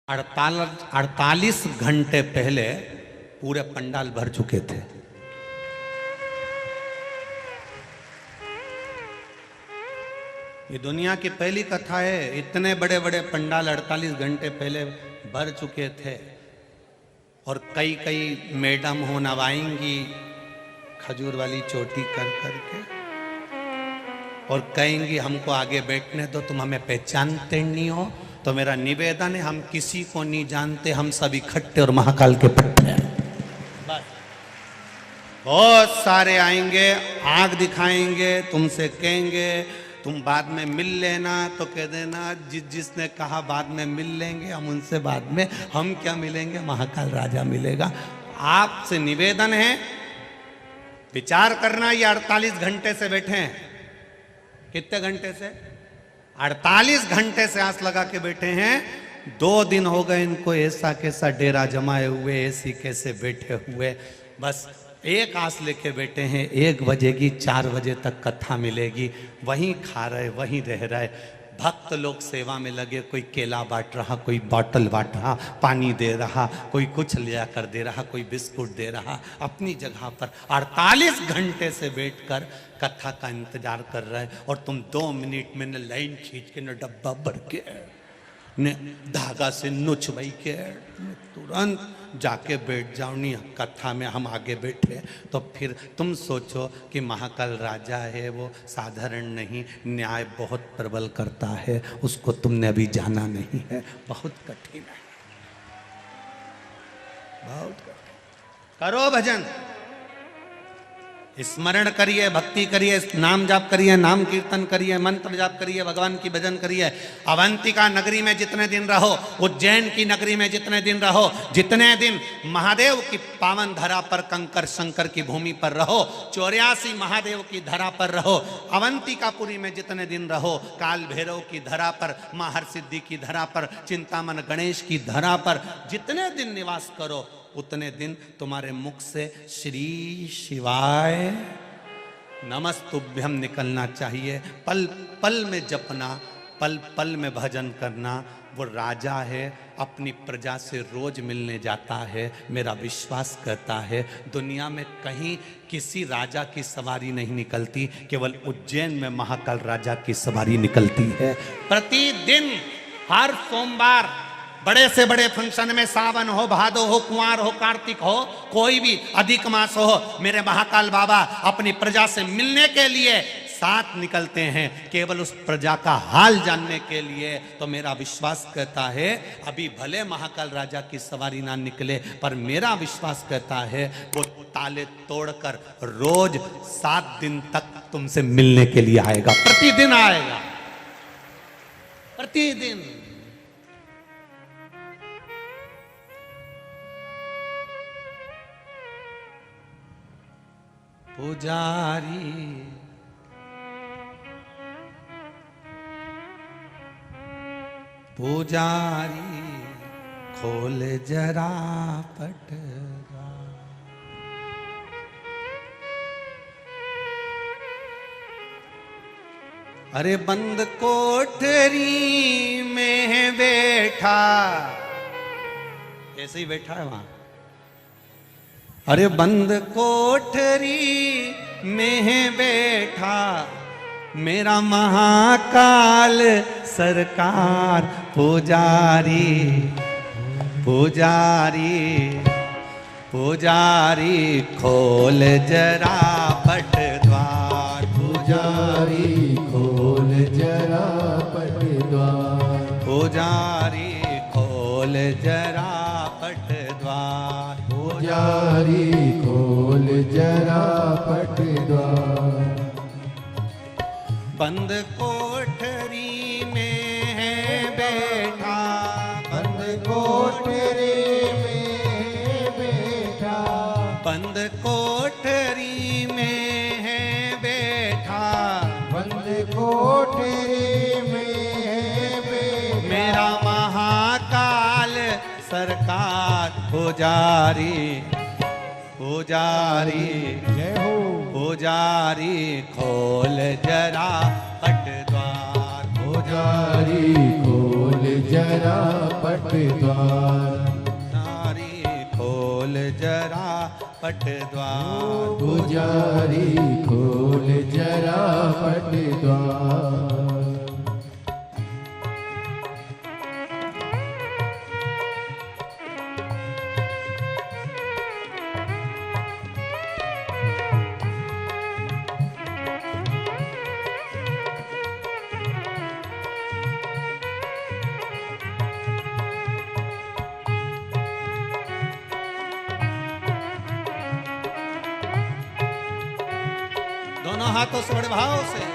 48 घंटे पहले पूरे पंडाल भर चुके थे। ये दुनिया की पहली कथा है। इतने बड़े बड़े पंडाल 48 घंटे पहले भर चुके थे और कई कई मैडम हो नवाएंगी खजूर वाली चोटी कर करके और कहेंगी हमको आगे बैठने दो, तुम हमें पहचानते नहीं हो। तो मेरा निवेदन है, हम किसी को नहीं जानते, हम सब इकट्ठे और महाकाल के पट्टे हैं। बस बहुत सारे आएंगे, आग दिखाएंगे, तुमसे कहेंगे तुम बाद में मिल लेना, तो कह देना जिसने कहा बाद में मिल लेंगे, हम उनसे बाद में, हम क्या मिलेंगे, महाकाल राजा मिलेगा। आपसे निवेदन है, विचार करना। ये 48 घंटे से बैठे हैं। कितने घंटे से? 48 घंटे से आस लगा के बैठे हैं। 2 दिन हो गए इनको ऐसा कैसा डेरा जमाए हुए, ऐसी कैसे बैठे हुए। बस एक आस लेके बैठे हैं, 1 बजेगी, 4 बजे तक कथा मिलेगी। वहीं खा रहे, वहीं रह रहे। भक्त लोग सेवा में लगे, कोई केला बांट रहा, कोई बॉटल बांट रहा, पानी दे रहा, कोई कुछ ले जाकर दे रहा, कोई बिस्कुट दे रहा। अपनी जगह पर 48 घंटे से बैठकर कथा का इंतजार कर रहे हैं और तुम 2 मिनट में न लाइन खींच के, न डब्बा भर के, न धागा से नुच बई के, तुरंत जाके बैठ जाओ। नहीं, कथा में हम आगे बैठे तो फिर तुम सोचो कि महाकाल राजा है, वो साधारण नहीं, न्याय बहुत प्रबल करता है, उसको तुमने अभी जाना नहीं है। बहुत कठिन है, बहुत कठिन। करो भजन, स्मरण करिए, भक्ति करिए, नाम जाप करिए, नाम कीर्तन करिए, मंत्र जाप करिए, भगवान की भजन करिए। अवंतिका नगरी में जितने दिन रहो, उज्जैन की नगरी में जितने दिन रहो, जितने दिन महादेव की पावन धरा पर, कंकर शंकर की भूमि पर रहो, 84 महादेव की धरा पर रहो, अवंतिकापुरी में जितने दिन रहो, काल भैरव की धरा पर, मां हरसिद्धि की धरा पर, चिंतामन गणेश की धरा पर जितने दिन निवास करो, उतने दिन तुम्हारे मुख से श्री शिवाय नमस्तुभ्यम निकलना चाहिए। पल पल में जपना, पल पल में भजन करना। वो राजा है, अपनी प्रजा से रोज मिलने जाता है। मेरा विश्वास करता है दुनिया में कहीं किसी राजा की सवारी नहीं निकलती, केवल उज्जैन में महाकाल राजा की सवारी निकलती है। प्रतिदिन हर सोमवार बड़े से बड़े फंक्शन में, सावन हो, भादो हो, कुंवार हो, कार्तिक हो, कोई भी अधिक मास हो, मेरे महाकाल बाबा अपनी प्रजा से मिलने के लिए साथ निकलते हैं, केवल उस प्रजा का हाल जानने के लिए। तो मेरा विश्वास कहता है अभी भले महाकाल राजा की सवारी ना निकले, पर मेरा विश्वास कहता है वो ताले तोड़कर रोज 7 दिन तक तुमसे मिलने के लिए आएगा। प्रतिदिन आएगा, प्रतिदिन। पुजारी पुजारी खोल जरा पटरा, अरे बंद कोठरी में बैठा, ऐसे ही बैठा है वहां। अरे बंद कोठरी में बैठा मेरा महाकाल सरकार, पुजारी पुजारी पुजारी खोल जरा पट द्वार, पुजारी खोल जरा पट द्वार, पुजारी खोल जरा पट द्वार, पुजारी खोल जरा पट द्वार। बंद कोठरी में है बैठा, बंद कोठरी में बैठा, बंद कोठरी में है बैठा, बंद कोठरी में बैठा मेरा महाकाल सरकार, पुजारी पुजारी जय हो, पुजारी खोल जरा पट द्वार, पुजारी खोल जरा पट द्वार। पुजारी खोल जरा पट द्वार। पुजारी खोल जरा पट द्वार। दोनों हाथों से बड़े भाव से।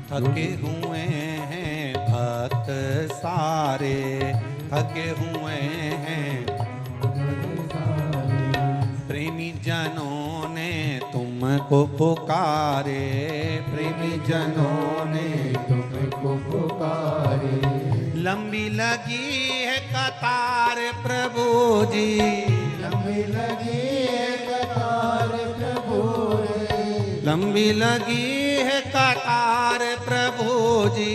थके हुए हैं भक्त सारे, थके हुए हैं प्रेमी जनों ने तुमको पुकारे, प्रेमी जनों ने तुमको पुकारे। लंबी लगी है कतार प्रभु जी, लंबी लगी है कतार प्रभु जी। लंबी लगी है कतार प्रभु जी,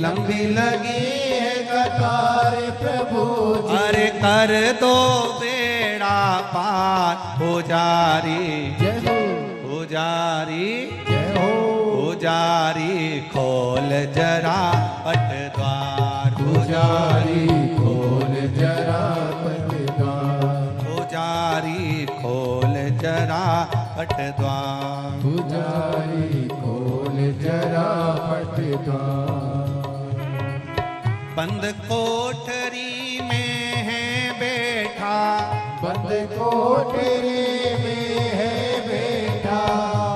लंबी लगी है कतार प्रभु जी। अरे कर दो बेड़ा पार पुजारी, जय हो पुजारी, जय हो पुजारी खोल जरा पट द्वार, पुजारी खोल जरा पट द्वार। पुजारी खोल जरा पट द्वार। पुजारी खोल जरा पट द्वार। बंद कोठरी में है बैठा, बंद कोठरी में है बैठा।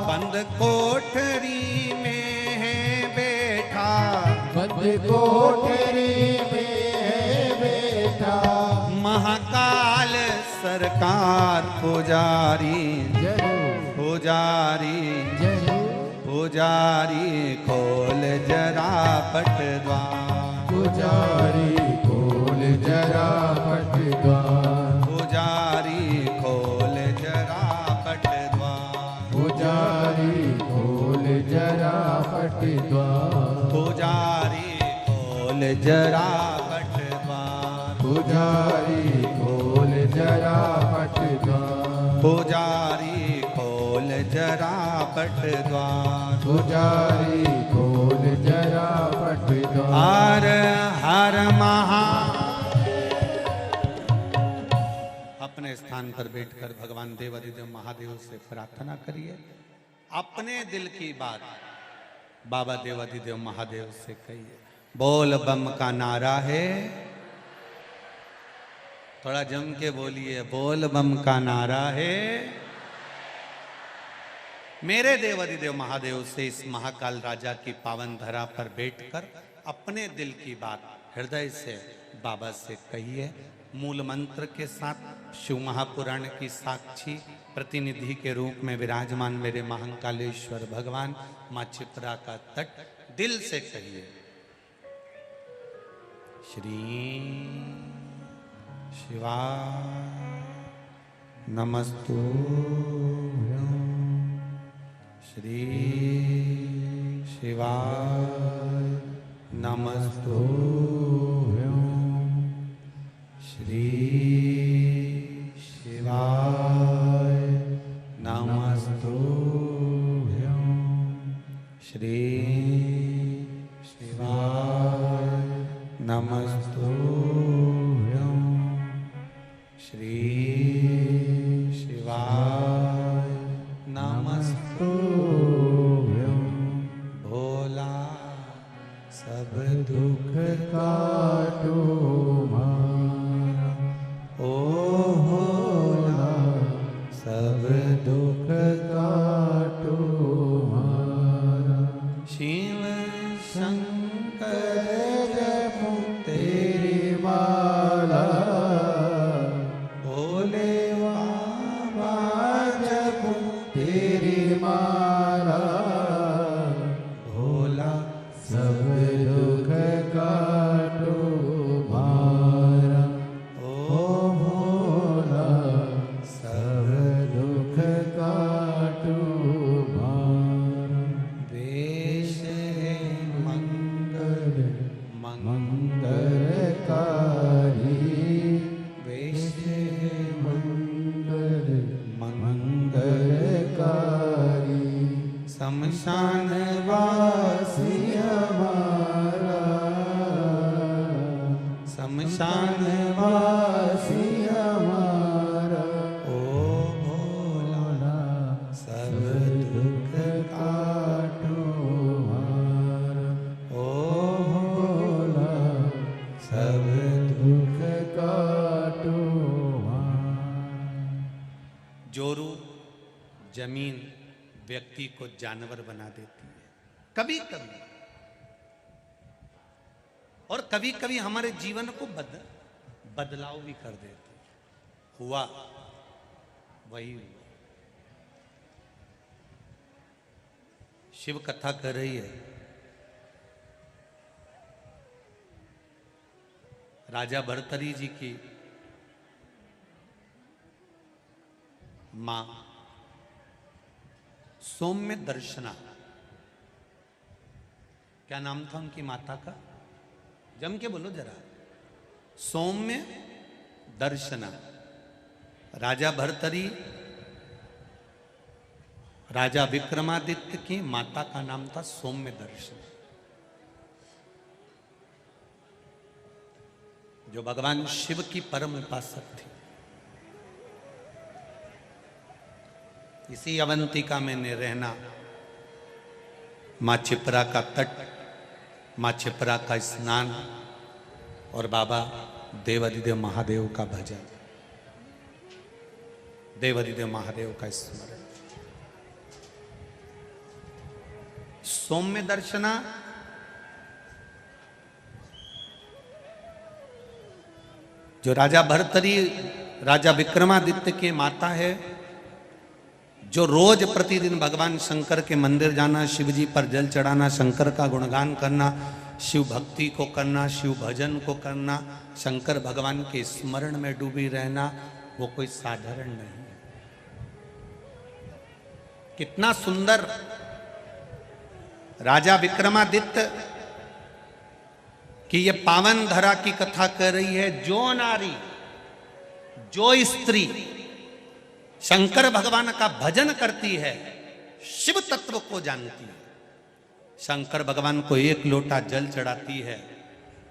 बंद कोठरी में है बैठा, बंद कोठरी में है बैठा। महाकाल सरकार पुजारी, जय हो पुजारी, जय हो पुजारी खोल जरा पट द्वार। पुजारी खोल जरा पट द्वार। पुजारी खोल जरा पट द्वार। पुजारी खोल जरा पट द्वार। पुजारी खोल जरा पट द्वार। पुजारी खोल जरा पट द्वार। पुजारी खोल जरा पट द्वार। पुजारी खोल जरा पट द्वार। हर हर महा। अपने स्थान पर बैठकर भगवान देवाधिदेव महादेव से प्रार्थना करिए। अपने दिल की बात बाबा देवाधिदेव महादेव से कहिए। बोल बम का नारा है, थोड़ा जम के बोलिए। बोल बम का नारा है, मेरे देवाधिदेव महादेव से इस महाकाल राजा की पावन धरा पर बैठकर अपने दिल की बात हृदय से बाबा से कहिए। मूल मंत्र के साथ शिव महापुराण की साक्षी प्रतिनिधि के रूप में विराजमान मेरे महाकालेश्वर भगवान, माँ चिपरा का तट, दिल से कहिए। श्री शिवा नमस्तुभ्यं, श्री शिवाय नमस्तुभ्यं, श्री शिवाय नमस्तुभ्यं, श्री शिवाय नमस्तुभ्यं, श्री शिवाय नमस्तुभ्यं। भोला सब दुख काटो मारा, ओ भोला सब दुख काटो मारा। शिव शंकर जपो तेरी माला, भोले बाबा जपो तेरी माला। भोला सब दुख काटो मारा, ओ भोला सब दुख काटो मारा। वेश है मंगल मंगलकारी, वेश है मंगल मंगलकारी। शमशान वासी हमारा, शमशान वासी हमारा। ओ भोला सब दुख काटो मारा, ओ भोला सब दुख काटो मारा। जोरू जमीन व्यक्ति को जानवर बना देती है कभी कभी, और कभी कभी हमारे जीवन को बदलाव भी कर देती है। हुआ वही हुआ। शिव कथा कर रही है। राजा भर्तरी जी की मां सौम्य दर्शना, क्या नाम था उनकी माता का? जम के बोलो जरा। सौम्य दर्शना। राजा भर्तरी, राजा विक्रमादित्य की माता का नाम था सौम्य दर्शना, जो भगवान शिव की परम उपासक थी। इसी अवंतिका में रहना, माँ चिपरा का तट, माँ चिपरा का स्नान और बाबा देवाधिदेव महादेव का भजन, देवाधिदेव महादेव का स्मरण। सौम्य दर्शना जो राजा भर्तरी, राजा विक्रमादित्य के माता है, जो रोज प्रतिदिन भगवान शंकर के मंदिर जाना, शिव जी पर जल चढ़ाना, शंकर का गुणगान करना, शिव भक्ति को करना, शिव भजन को करना, शंकर भगवान के स्मरण में डूबी रहना, वो कोई साधारण नहीं है। कितना सुंदर राजा विक्रमादित्य कि ये पावन धरा की कथा कर रही है। जो नारी, जो स्त्री शंकर भगवान का भजन करती है, शिव तत्व को जानती है, शंकर भगवान को एक लोटा जल चढ़ाती है,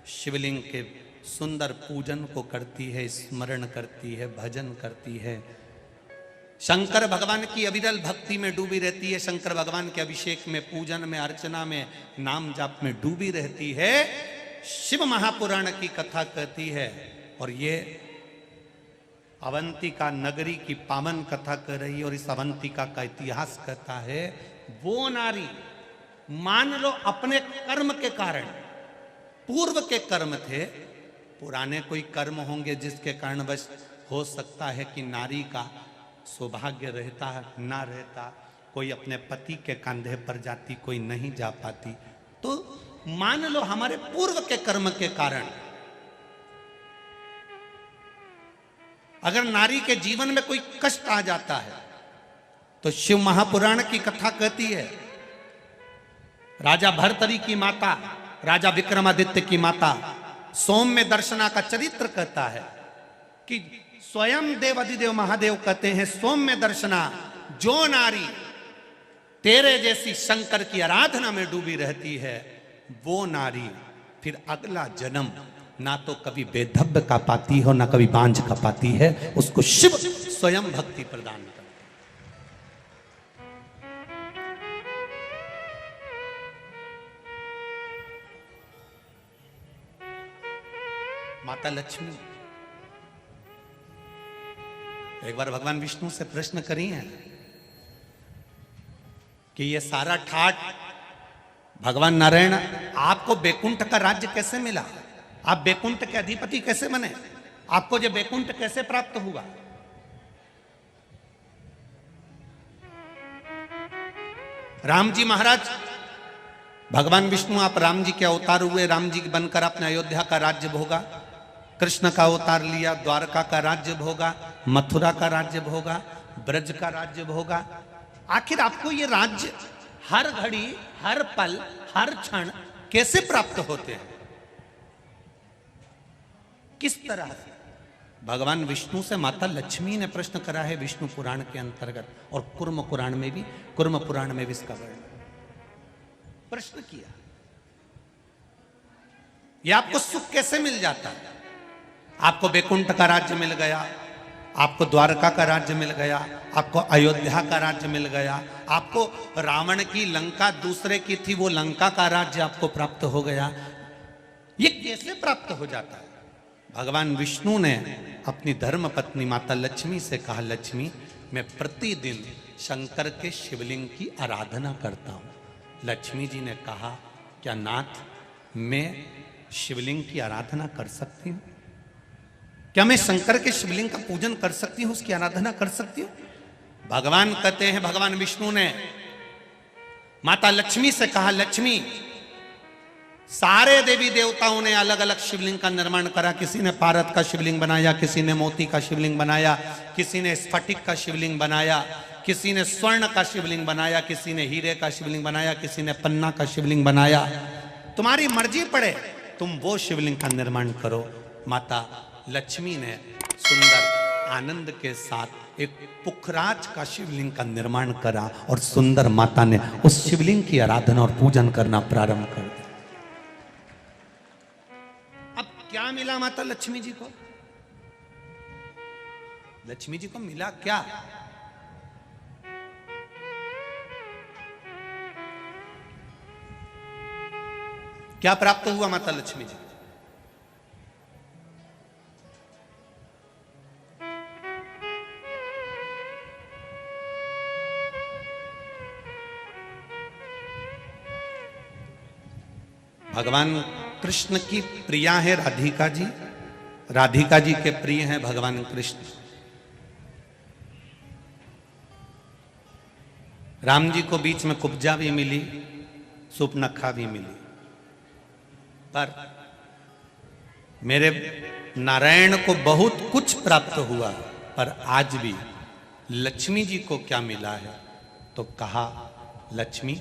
शिवलिंग के सुंदर पूजन को करती है, स्मरण करती है, भजन करती है, शंकर भगवान की अविरल भक्ति में डूबी रहती है, शंकर भगवान के अभिषेक में, पूजन में, अर्चना में, नाम जाप में डूबी रहती है, शिव महापुराण की कथा कहती है। और ये अवंतिका नगरी की पावन कथा कर रही है और इस अवंतिका का इतिहास कहता है वो नारी, मान लो अपने कर्म के कारण, पूर्व के कर्म थे, पुराने कोई कर्म होंगे जिसके कारण बस हो सकता है कि नारी का सौभाग्य रहता ना रहता, कोई अपने पति के कंधे पर जाती, कोई नहीं जा पाती। तो मान लो हमारे पूर्व के कर्म के कारण अगर नारी के जीवन में कोई कष्ट आ जाता है तो शिव महापुराण की कथा कहती है, राजा भर्तरी की माता, राजा विक्रमादित्य की माता सौम्य दर्शना का चरित्र कहता है कि स्वयं देव अधिदेव महादेव कहते हैं, सौम्य दर्शना, जो नारी तेरे जैसी शंकर की आराधना में डूबी रहती है वो नारी फिर अगला जन्म ना तो कभी बेधब्य का पाती हो ना कभी बांझ का पाती है, उसको शिव स्वयं भक्ति प्रदान करते। माता लक्ष्मी एक बार भगवान विष्णु से प्रश्न करी है कि ये सारा ठाट भगवान नारायण आपको बैकुंठ का राज्य कैसे मिला, आप बैकुंठ के अधिपति कैसे बने, आपको जो बैकुंठ कैसे प्राप्त हुआ। राम जी महाराज, भगवान विष्णु आप राम जी के अवतार हुए, राम जी बनकर आपने अयोध्या का राज्य भोगा, कृष्ण का अवतार लिया, द्वारका का राज्य भोगा, मथुरा का राज्य भोगा, ब्रज का राज्य भोगा। आखिर आपको ये राज्य हर घड़ी, हर पल, हर क्षण कैसे प्राप्त होते हैं, किस तरह से? भगवान विष्णु से माता लक्ष्मी ने प्रश्न करा है विष्णु पुराण के अंतर्गत, और कुर्म पुराण में भी, कुर्म पुराण में भी इसका वर्णन प्रश्न किया, ये आपको सुख कैसे मिल जाता है? आपको बैकुंठ का राज्य मिल गया, आपको द्वारका का राज्य मिल गया, आपको अयोध्या का राज्य मिल गया, आपको रावण की लंका दूसरे की थी वो लंका का राज्य आपको प्राप्त हो गया, ये कैसे प्राप्त हो जाता है? भगवान विष्णु ने अपनी धर्म पत्नी माता लक्ष्मी से कहा, लक्ष्मी मैं प्रतिदिन शंकर के शिवलिंग की आराधना करता हूं। लक्ष्मी जी ने कहा, क्या नाथ मैं शिवलिंग की आराधना कर सकती हूं? क्या मैं शंकर के शिवलिंग का पूजन कर सकती हूं, उसकी आराधना कर सकती हूं? भगवान कहते हैं, भगवान विष्णु ने माता लक्ष्मी से कहा, लक्ष्मी सारे देवी देवताओं ने अलग अलग शिवलिंग का निर्माण करा, किसी ने पारद का शिवलिंग बनाया, किसी ने मोती का शिवलिंग बनाया, किसी ने स्फटिक का शिवलिंग बनाया, किसी ने स्वर्ण का शिवलिंग बनाया, किसी ने हीरे का शिवलिंग बनाया, किसी ने पन्ना का शिवलिंग बनाया, तुम्हारी मर्जी पड़े तुम वो शिवलिंग का निर्माण करो। माता लक्ष्मी ने सुंदर आनंद के साथ एक पुखराज का शिवलिंग का निर्माण करा और सुंदर माता ने उस शिवलिंग की आराधना और पूजन करना प्रारंभ कर दिया। अब क्या मिला माता लक्ष्मी जी को? लक्ष्मी जी को मिला क्या? क्या प्राप्त हुआ माता लक्ष्मी जी? भगवान कृष्ण की प्रिया है राधिका जी, राधिका जी के प्रिय हैं भगवान कृष्ण। राम जी को बीच में कुब्जा भी मिली, सुपनखा भी मिली, पर मेरे नारायण को बहुत कुछ प्राप्त हुआ, पर आज भी लक्ष्मी जी को क्या मिला है? तो कहा, लक्ष्मी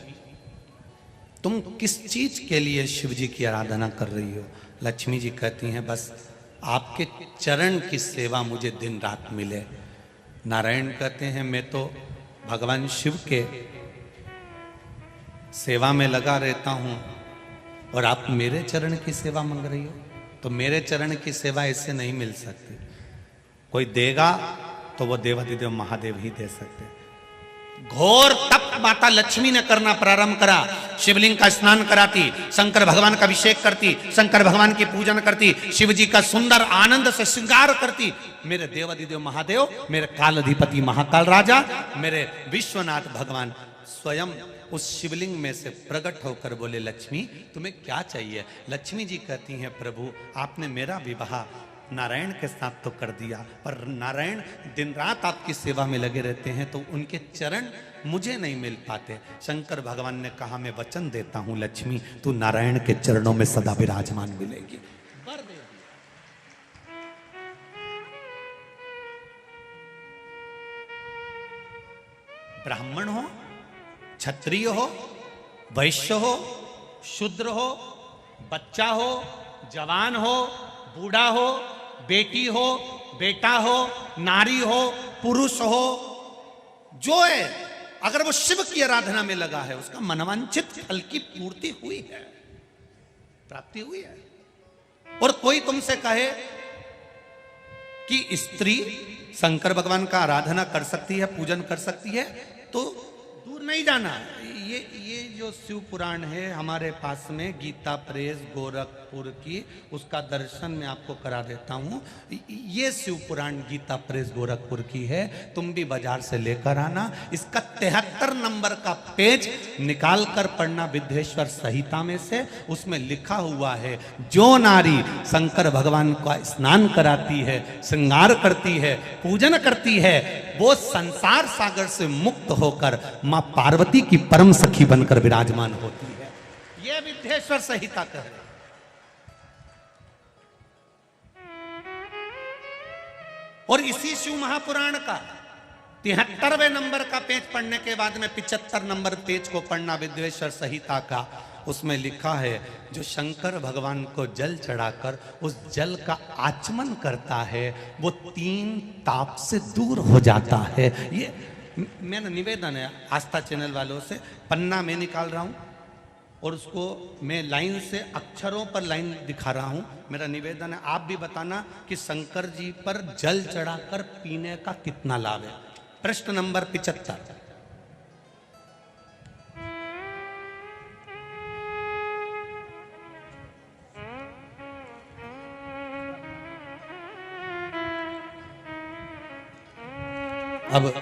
तुम किस चीज के लिए शिव जी की आराधना कर रही हो? लक्ष्मी जी कहती हैं, बस आपके चरण की सेवा मुझे दिन रात मिले। नारायण कहते हैं, मैं तो भगवान शिव के सेवा में लगा रहता हूं और आप मेरे चरण की सेवा मांग रही हो? तो मेरे चरण की सेवा ऐसे नहीं मिल सकती। कोई देगा तो वो देवाधिदेव महादेव ही दे सकते। घोर तप माता लक्ष्मी ने करना प्रारंभ करा। शिवलिंग का स्नान कराती, शंकर भगवान का अभिषेक करती, शंकर भगवान की पूजन करती, शिव जी का सुंदर आनंद से श्रृंगार करती। मेरे देवाधिदेव महादेव, मेरे काल अधिपति महाकाल राजा, मेरे विश्वनाथ भगवान स्वयं उस शिवलिंग में से प्रकट होकर बोले, लक्ष्मी तुम्हें क्या चाहिए? लक्ष्मी जी कहती हैं, प्रभु आपने मेरा विवाह नारायण के साथ तो कर दिया, पर नारायण दिन रात आपकी सेवा में लगे रहते हैं, तो उनके चरण मुझे नहीं मिल पाते। शंकर भगवान ने कहा, मैं वचन देता हूं लक्ष्मी, तू नारायण के चरणों में सदा विराजमान मिलेगी। ब्राह्मण हो, क्षत्रिय हो, वैश्य हो, शूद्र हो, बच्चा हो, जवान हो, बूढ़ा हो, बेटी हो, बेटा हो, नारी हो, पुरुष हो, जो है अगर वो शिव की आराधना में लगा है, उसका मनवांछित फल की पूर्ति हुई है, प्राप्ति हुई है। और कोई तुमसे कहे कि स्त्री शंकर भगवान का आराधना कर सकती है, पूजन कर सकती है, तो दूर नहीं जाना। ये जो शिव पुराण है हमारे पास में, गीता प्रेस गोरखपुर की, उसका दर्शन मैं आपको करा देता हूँ। ये शिव पुराण गीता प्रेस गोरखपुर की है, तुम भी बाजार से लेकर आना। इसका 73 नंबर का पेज निकाल कर पढ़ना विद्येश्वर संहिता में से। उसमें लिखा हुआ है, जो नारी शंकर भगवान का स्नान कराती है, श्रृंगार करती है, पूजन करती है, वो संसार सागर से मुक्त होकर मां पार्वती की परम सखी बनकर विराजमान होती है। यह विद्येश्वर संहिता कह रहे। और इसी शिव महापुराण का 73वें नंबर का पेज पढ़ने के बाद में 75 नंबर पेज को पढ़ना विद्येश्वर संहिता का। उसमें लिखा है, जो शंकर भगवान को जल चढ़ाकर उस जल का आचमन करता है, वो 3 ताप से दूर हो जाता है। ये मेरा निवेदन है आस्था चैनल वालों से। पन्ना मैं निकाल रहा हूं और उसको मैं लाइन से अक्षरों पर लाइन दिखा रहा हूं। मेरा निवेदन है, आप भी बताना कि शंकर जी पर जल चढ़ाकर पीने का कितना लाभ है। प्रश्न नंबर 75। अब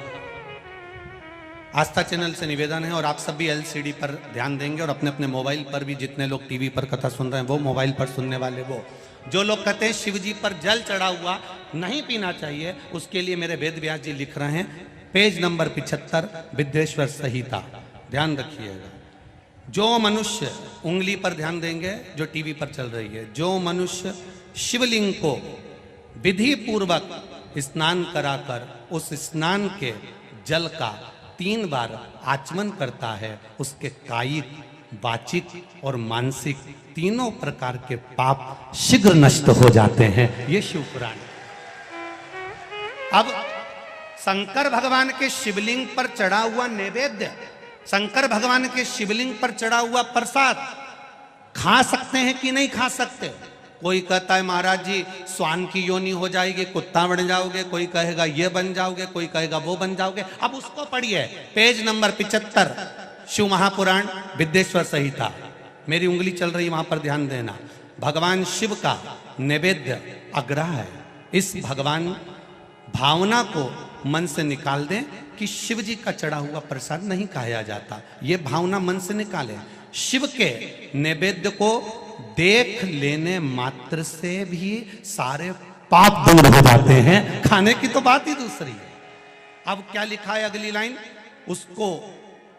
आस्था चैनल से निवेदन है, और आप सब भी एलसीडी पर ध्यान देंगे, और अपने अपने मोबाइल पर भी, जितने लोग टीवी पर कथा सुन रहे हैं वो, मोबाइल पर सुनने वाले वो, जो लोग कहते हैं शिव जी पर जल चढ़ा हुआ नहीं पीना चाहिए, उसके लिए मेरे वेद व्यास जी लिख रहे हैं, पेज नंबर 75 विद्येश्वर संहिता। ध्यान रखिएगा, जो मनुष्य, उंगली पर ध्यान देंगे जो टीवी पर चल रही है, जो मनुष्य शिवलिंग को विधि पूर्वक स्नान कराकर उस स्नान के जल का 3 बार आचमन करता है, उसके कायिक, वाचिक और मानसिक तीनों प्रकार के पाप शीघ्र नष्ट हो जाते हैं। ये शिव पुराण। अब शंकर भगवान के शिवलिंग पर चढ़ा हुआ नैवेद्य, शंकर भगवान के शिवलिंग पर चढ़ा हुआ प्रसाद खा सकते हैं कि नहीं खा सकते? कोई कहता है महाराज जी स्वान की योनि हो जाएगी, कुत्ता बन जाओगे, कोई कहेगा ये बन जाओगे, कोई कहेगा वो बन जाओगे। अब उसको पढ़िए, पेज नंबर 75 शिव महापुराण विद्येश्वर संहिता। मेरी उंगली चल रही, वहां पर ध्यान देना। भगवान शिव का नैवेद्य अग्रह है। इस भगवान भावना को मन से निकाल दें कि शिव जी का चढ़ा हुआ प्रसाद नहीं खाया जाता, ये भावना मन से निकालें। शिव के नैवेद्य को देख लेने मात्र से भी सारे पाप दूर हो जाते हैं, खाने की तो बात ही दूसरी है। अब क्या लिखा है अगली लाइन, उसको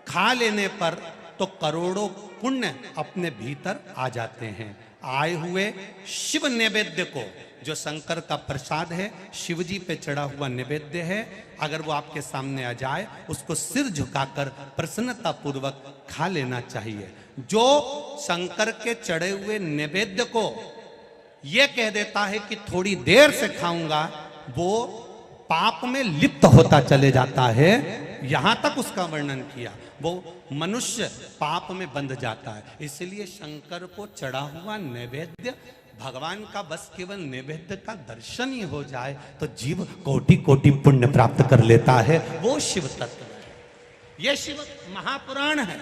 खा लेने पर तो करोड़ों पुण्य अपने भीतर आ जाते हैं। आए हुए शिव नैवेद्य को, जो शंकर का प्रसाद है, शिव जी पे चढ़ा हुआ नैवेद्य है, अगर वो आपके सामने आ जाए, उसको सिर झुकाकर प्रसन्नता पूर्वक खा लेना चाहिए। जो शंकर के चढ़े हुए नैवेद्य को ये कह देता है कि थोड़ी देर से खाऊंगा, वो पाप में लिप्त होता चले जाता है। यहां तक उसका वर्णन किया, वो मनुष्य पाप में बंध जाता है। इसलिए शंकर को चढ़ा हुआ नैवेद्य, भगवान का बस केवल नैवेद्य का दर्शन ही हो जाए तो जीव कोटि कोटि पुण्य प्राप्त कर लेता है। वो शिव तत्व है। ये शिव महापुराण है।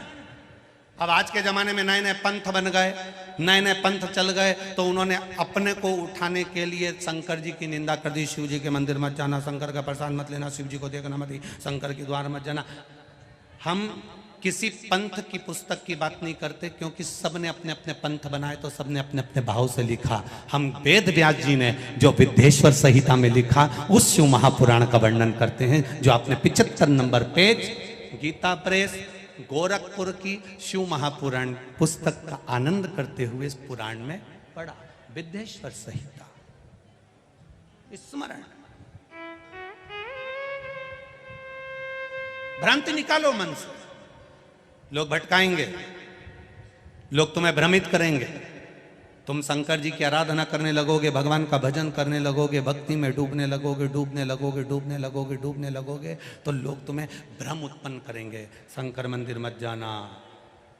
अब आज के जमाने में नए नए पंथ बन गए, नए नए पंथ चल गए, तो उन्होंने अपने को उठाने के लिए शंकर जी की निंदा कर दी। शिव जी के मंदिर मत जाना, शंकर का प्रसाद मत लेना, शिव जी को देखना मत, शंकर के द्वार मत जाना। हम किसी पंथ की पुस्तक की बात नहीं करते, क्योंकि सबने अपने अपने पंथ बनाए, तो सबने अपने अपने भाव से लिखा। हम वेद व्यास जी ने जो विद्येश्वर संहिता में लिखा, उस शिव महापुराण का वर्णन करते हैं, जो आपने 75 नंबर पेज गीता प्रेस गोरखपुर की शिव महापुराण पुस्तक का आनंद करते हुए इस पुराण में पढ़ा। विद्येश्वर संहिता स्मरण। भ्रांति निकालो मन से। लोग भटकाएंगे, लोग तुम्हें भ्रमित करेंगे। तुम शंकर जी की आराधना करने लगोगे, भगवान का भजन करने लगोगे, भक्ति में डूबने लगोगे, डूबने लगोगे, डूबने लगोगे, डूबने लगोगे, तो लोग तुम्हें भ्रम उत्पन्न करेंगे। शंकर मंदिर मत जाना,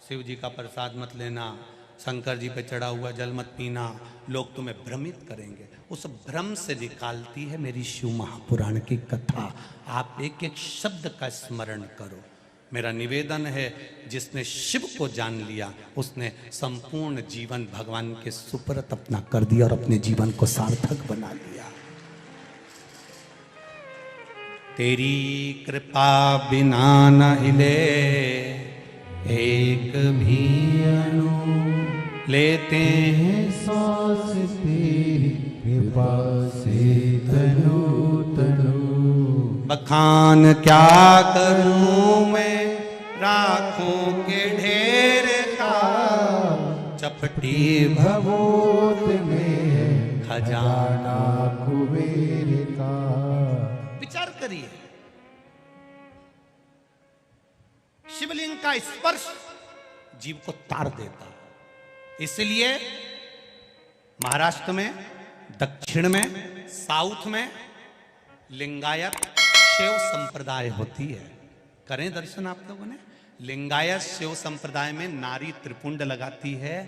शिव जी का प्रसाद मत लेना, शंकर जी पे चढ़ा हुआ जल मत पीना। लोग तुम्हें भ्रमित करेंगे। उस भ्रम से निकालती है मेरी शिव महापुराण की कथा। आप एक एक शब्द का स्मरण करो। मेरा निवेदन है, जिसने शिव को जान लिया, उसने संपूर्ण जीवन भगवान के सुपुर्द अपना कर दिया और अपने जीवन को सार्थक बना लिया। तेरी कृपा बिना न हिले एक भी अणु, लेते हैं सांस तेरी कृपा से तनु तनु। बखान क्या करूं मैं राखों के ढेर का, चपटी भभूत में खजाना कुबेर का। विचार करिए, शिवलिंग का स्पर्श जीव को तार देता। इसलिए महाराष्ट्र में, दक्षिण में, साउथ में लिंगायत शिव संप्रदाय होती है। करें दर्शन आप लोगों ने। लिंगायत शिव संप्रदाय में नारी त्रिपुंड लगाती है।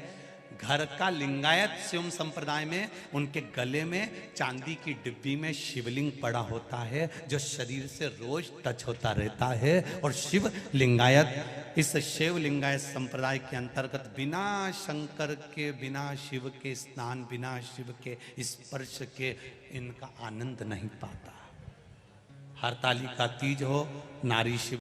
घर का लिंगायत शिव संप्रदाय में उनके गले में चांदी की डिब्बी में शिवलिंग पड़ा होता है, जो शरीर से रोज टच होता रहता है। और शिव लिंगायत, इस शिव लिंगायत संप्रदाय के अंतर्गत बिना शंकर के, बिना शिव के स्नान, बिना शिव के स्पर्श के इनका आनंद नहीं पाता। हरतालिका तीज हो, नारी शिव